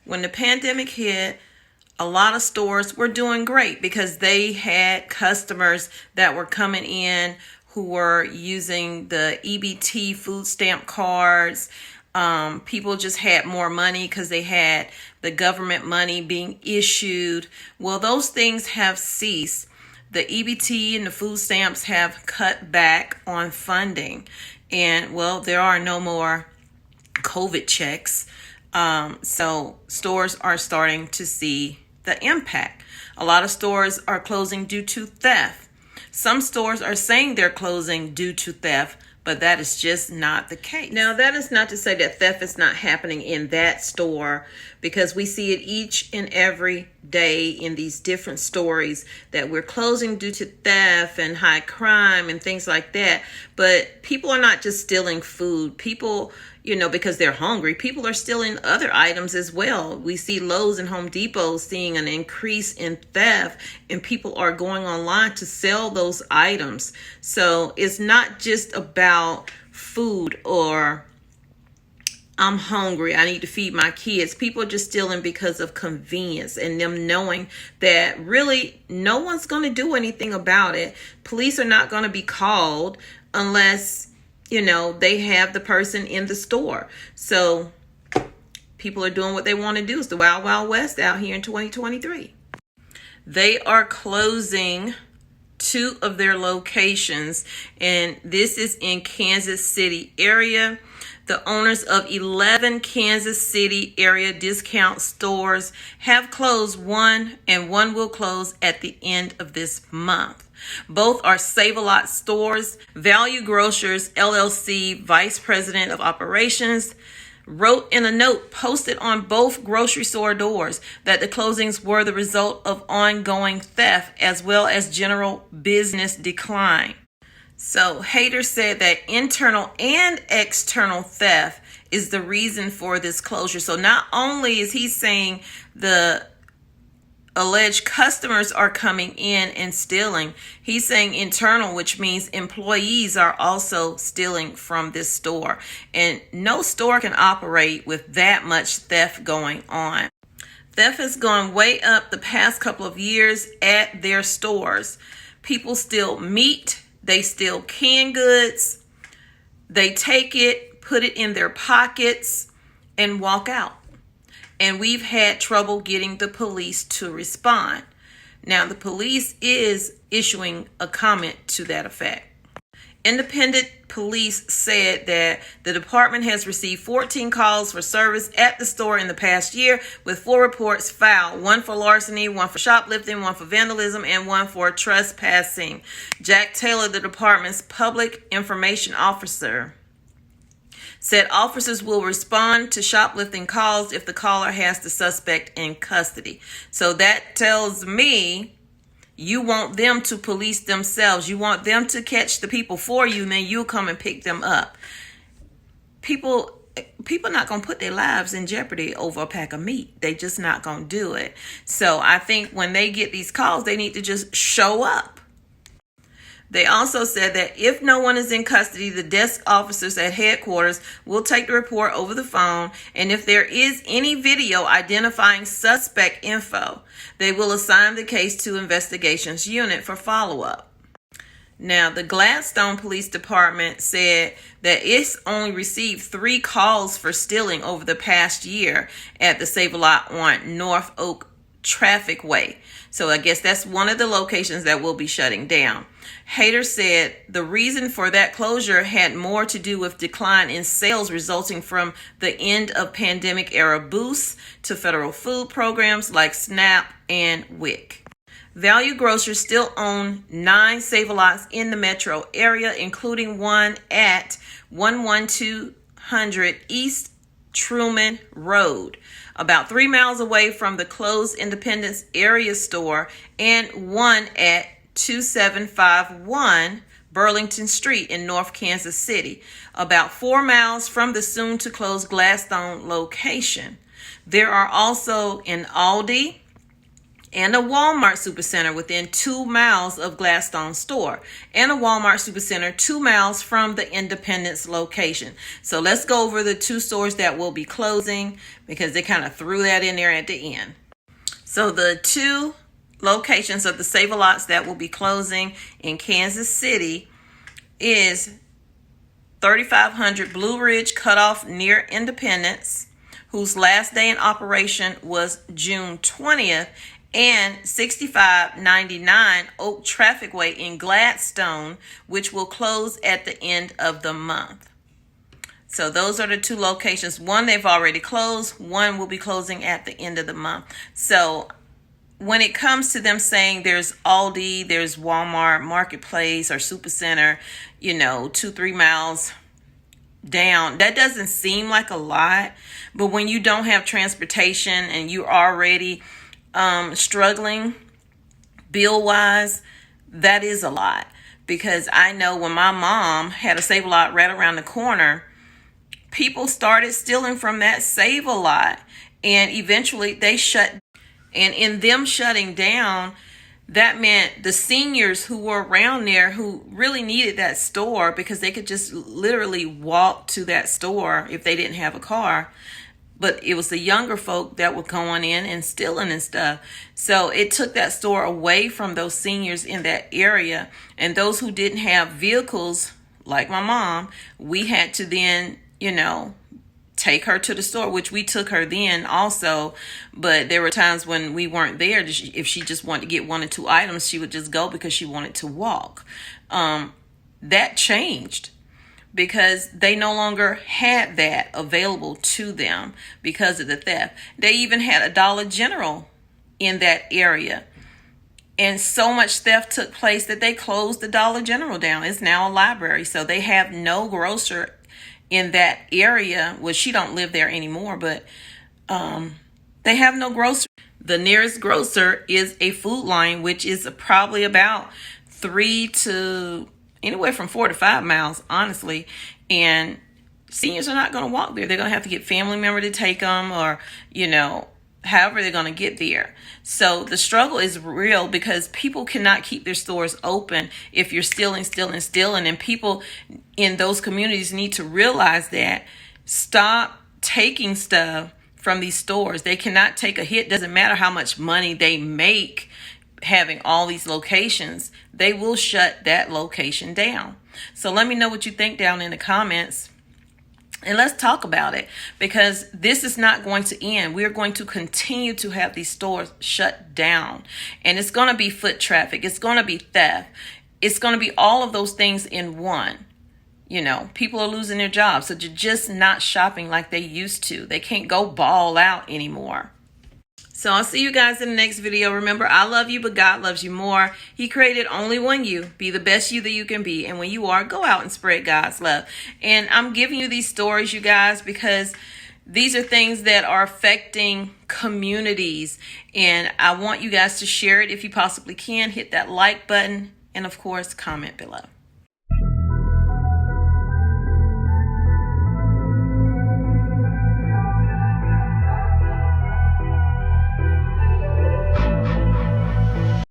When the pandemic hit, a lot of stores were doing great because they had customers that were coming in who were using the EBT food stamp cards. People just had more money because they had the government money being issued. Well, those things have ceased. The EBT and the food stamps have cut back on funding. And, well, there are no more COVID checks. So stores are starting to see the impact. A lot of stores are closing due to theft. Some stores are saying they're closing due to theft, but that is just not the case. Now, that is not to say that theft is not happening in that store, because we see it each and every day in these different stories that we're closing due to theft and high crime and things like that. But people are not just stealing food. People, because they're hungry, people are stealing other items as well. We see Lowe's and Home Depot seeing an increase in theft, and people are going online to sell those items. So it's not just about food or I'm hungry, I need to feed my kids. People are just stealing because of convenience and them knowing that really no one's going to do anything about it. Police are not going to be called unless, they have the person in the store. So people are doing what they want to do. It's the Wild Wild West out here in 2023. They are closing 2 of their locations, and this is in Kansas City area. The owners of 11 Kansas City area discount stores have closed one, and one will close at the end of this month. Both are Save-A-Lot stores. Value Grocers LLC Vice President of Operations wrote in a note posted on both grocery store doors that the closings were the result of ongoing theft as well as general business decline. So Hayter said that internal and external theft is the reason for this closure. So not only is he saying the alleged customers are coming in and stealing, he's saying internal, which means employees are also stealing from this store. And no store can operate with that much theft going on. Theft has gone way up the past couple of years at their stores. People steal meat. They steal canned goods. They take it, put it in their pockets, and walk out. And we've had trouble getting the police to respond. Now, the police is issuing a comment to that effect. Independent police said that the department has received 14 calls for service at the store in the past year, with 4 reports filed, 1 for larceny, 1 for shoplifting, 1 for vandalism, and 1 for trespassing. Jack Taylor, the department's public information officer, said officers will respond to shoplifting calls if the caller has the suspect in custody. So that tells me you want them to police themselves. You want them to catch the people for you, and then you'll come and pick them up. People not going to put their lives in jeopardy over a pack of meat. They just not going to do it. So I think when they get these calls, they need to just show up. They also said that if no one is in custody, the desk officers at headquarters will take the report over the phone, and if there is any video identifying suspect info, they will assign the case to investigations unit for follow-up. Now, the Gladstone Police Department said that it's only received 3 calls for stealing over the past year at the Save-A-Lot on North Oak Traffic Way. So I guess that's one of the locations that will be shutting down. Hayter said the reason for that closure had more to do with decline in sales resulting from the end of pandemic era boosts to federal food programs like SNAP and WIC. Value Grocers still own 9 Save-A-Lots in the metro area, including one at 11200 East Truman Road, about 3 miles away from the closed Independence area store, and one at 2751 Burlington Street in North Kansas City, about 4 miles from the soon-to-close Gladstone location. There are also an Aldi and a Walmart Supercenter within 2 miles of Gladstone store, and a Walmart Supercenter 2 miles from the Independence location. So let's go over the 2 stores that will be closing, because they kind of threw that in there at the end. So the 2 locations of the Save-A-Lots that will be closing in Kansas City is 3500 Blue Ridge Cutoff near Independence, whose last day in operation was June 20th, and 6599 Oak Traffic Way in Gladstone, which will close at the end of the month. So those are the 2 locations. One they've already closed, one will be closing at the end of the month. So when it comes to them saying there's Aldi, there's Walmart, Marketplace, or Supercenter, 2-3 miles down, that doesn't seem like a lot. But when you don't have transportation and you're already struggling bill-wise, that is a lot. Because I know when my mom had a Save-A-Lot right around the corner, people started stealing from that Save-A-Lot, and eventually they shut. And in them shutting down, that meant the seniors who were around there who really needed that store, because they could just literally walk to that store if they didn't have a car. But it was the younger folk that were going in and stealing and stuff. So it took that store away from those seniors in that area. And those who didn't have vehicles, like my mom, we had to then, take her to the store, which we took her then also. But there were times when we weren't there. If she just wanted to get 1 or 2 items, she would just go because she wanted to walk. That changed because they no longer had that available to them because of the theft. They even had a Dollar General in that area. And so much theft took place that they closed the Dollar General down. It's now a library. So they have no grocer in that area. Well, she don't live there anymore, but they have no grocer. The nearest grocer is a Food Line, which is probably about 3 to anywhere from 4 to 5 miles, honestly. And seniors are not going to walk there. They're going to have to get family member to take them, or, however they're going to get there. So the struggle is real, because people cannot keep their stores open if you're stealing. And people in those communities need to realize that. Stop taking stuff from these stores. They cannot take a hit. Doesn't matter how much money they make having all these locations. They will shut that location down. So let me know what you think down in the comments. And let's talk about it, because this is not going to end. We're going to continue to have these stores shut down. And it's going to be foot traffic. It's going to be theft. It's going to be all of those things in one. People are losing their jobs. So they're just not shopping like they used to. They can't go ball out anymore. So I'll see you guys in the next video. Remember, I love you, but God loves you more. He created only one you. Be the best you that you can be. And when you are, go out and spread God's love. And I'm giving you these stories, you guys, because these are things that are affecting communities. And I want you guys to share it if you possibly can. Hit that like button. And of course, comment below.